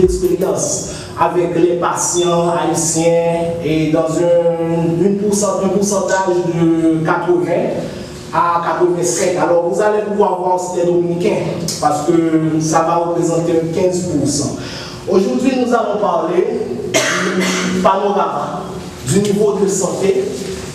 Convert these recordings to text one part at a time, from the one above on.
d'expérience avec les patients haïtiens et dans un pourcentage de 80 à 85. Alors vous allez pouvoir voir si c'est dominicain parce que ça va représenter 15%. Aujourd'hui, nous allons parler du panorama, du niveau de santé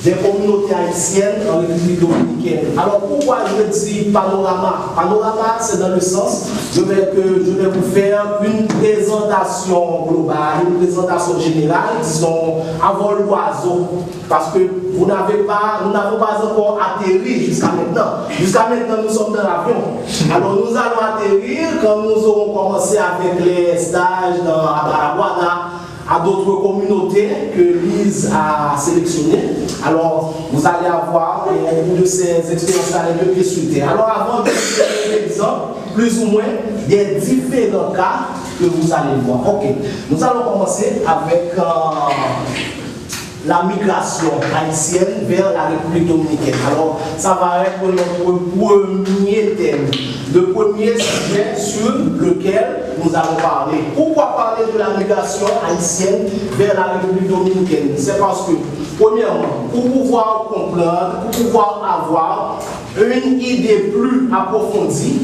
des communautés haïtiennes en République dominicaine. Alors pourquoi je dis panorama? Panorama, c'est dans le sens, je vais vous faire une présentation globale, une présentation générale, disons, à vol d'oiseau, parce que nous n'avons pas encore atterri jusqu'à maintenant. Jusqu'à maintenant, nous sommes dans l'avion. Alors nous allons atterrir quand nous aurons commencé avec les stages à Baragouana, à d'autres communautés que Lise a sélectionnées. Alors, vous allez avoir une de ces expériences-là les deux pieds sur terre. Alors, avant de vous donner l'exemple, plus ou moins, des différents cas que vous allez voir. Ok, nous allons commencer avec la migration haïtienne vers la République dominicaine. Alors, ça va être notre premier thème, le premier sujet sur lequel nous allons parler. Pourquoi parler de la migration haïtienne vers la République dominicaine? C'est parce que, premièrement, pour pouvoir comprendre, pour pouvoir avoir une idée plus approfondie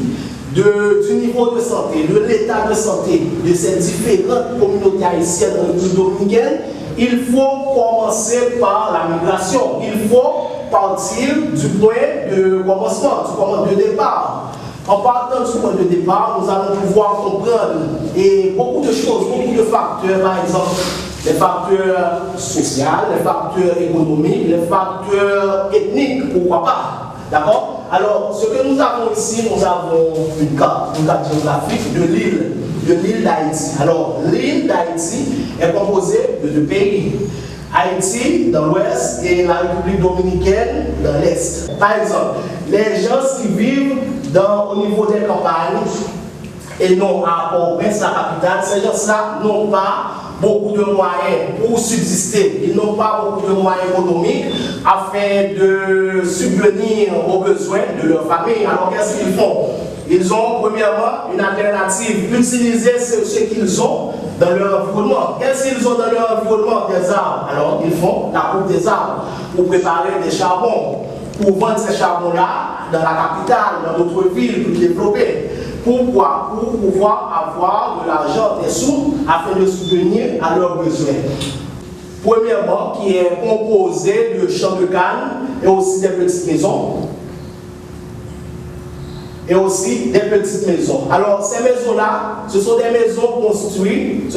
du niveau de santé, de l'état de santé de ces différentes communautés haïtiennes en République dominicaine, il faut commencer par la migration. Il faut partir du point de commencement, du point de départ. En partant du point de départ, nous allons pouvoir comprendre et beaucoup de choses, beaucoup de facteurs, par exemple, les facteurs sociaux, les facteurs économiques, les facteurs ethniques, pourquoi pas. D'accord? Alors, ce que nous avons ici, nous avons une carte géographique de l'île d'Haïti. Alors, l'île d'Haïti est composée de deux pays. Haïti dans l'ouest et la République dominicaine dans l'est. Par exemple, les gens qui vivent au niveau des campagnes et non à Port-au-Prince, la capitale, ces gens-là n'ont pas beaucoup de moyens pour subsister. Ils n'ont pas beaucoup de moyens économiques afin de subvenir aux besoins de leur famille. Alors qu'est-ce qu'ils font? Ils ont premièrement une alternative, utiliser ce qu'ils ont dans leur environnement. Qu'est-ce qu'ils ont dans leur environnement? Des arbres. Alors ils font la coupe des arbres pour préparer des charbons, pour vendre ces charbons-là dans la capitale, dans d'autres villes, pour développer. Pourquoi? Pour pouvoir avoir de l'argent, des sous, afin de subvenir à leurs besoins. Premièrement, qui est composé de champs de canne et aussi des petites maisons. Et aussi des petites maisons. Alors, ces maisons-là, ce sont des maisons construites,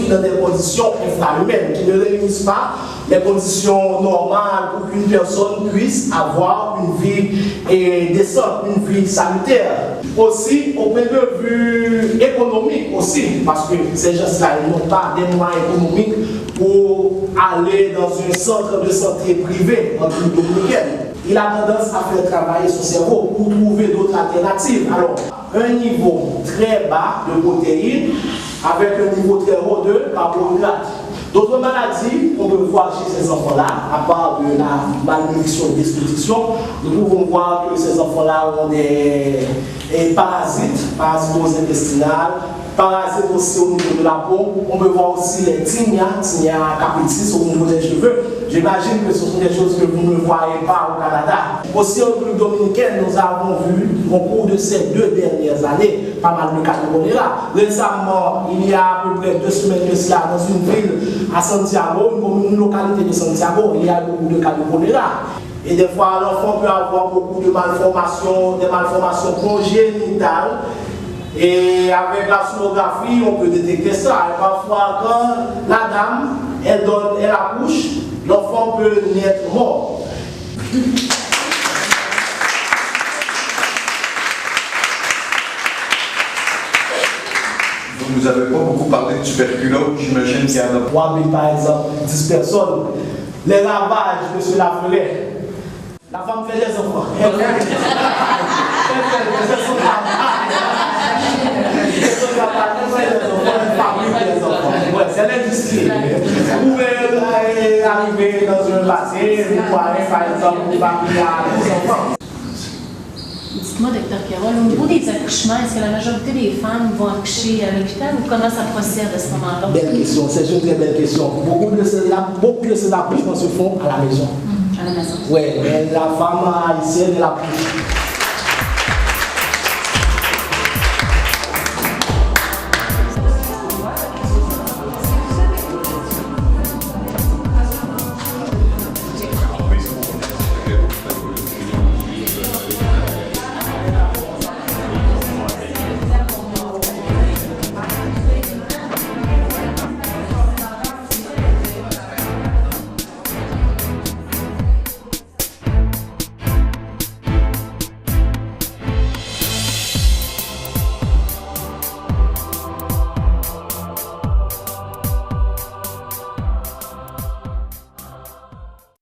dans des conditions infrahumaines, qui ne réunissent pas les conditions normales pour qu'une personne puisse avoir une vie décente, une vie sanitaire. Aussi, au point de vue économique aussi, parce que ces gens-là n'ont pas des moyens économiques pour aller dans un centre de santé privé en République dominicaine. Il a tendance à faire travailler son cerveau pour trouver d'autres alternatives. Alors, un niveau très bas de protéines avec un niveau très haut de carbohydrates. D'autres maladies qu'on peut voir chez ces enfants-là, à part de la malnutrition et l'exposition, nous pouvons voir que ces enfants-là ont des parasitoses intestinales, parasites aussi au niveau de la peau. On peut voir aussi les tinea capitis au niveau des cheveux. J'imagine que ce sont des choses que vous ne voyez pas au Canada. Aussi en République dominicaine, nous avons vu au cours de ces 2 dernières années pas mal de cas de choléra. Récemment, il y a à peu près 2 semaines de cela, dans une ville à Santiago, une localité de Santiago, il y a beaucoup de cas de choléra. Et des fois, l'enfant peut avoir beaucoup de malformations, des malformations congénitales. Et avec la sonographie, on peut détecter ça. Et parfois, quand la dame, elle accouche, l'enfant peut naître mort. Vous nous avez pas beaucoup parlé de tuberculose, j'imagine qu'il y en a 3000 par exemple, 10 personnes. Les ravages de cela ferait. La femme fait des enfants. C'est l'industrie. Vous pouvez arriver dans un bassin, vous pouvez par exemple, vous parler à des enfants. Dites-moi, docteur Carole, au niveau des accouchements, est-ce que la majorité des femmes vont accoucher à l'hôpital ou comment ça procède à ce moment-là? Belle question, c'est une très belle question. Beaucoup de ces accouchements se font à la maison. À la maison. Oui, la femme haïtienne, elle a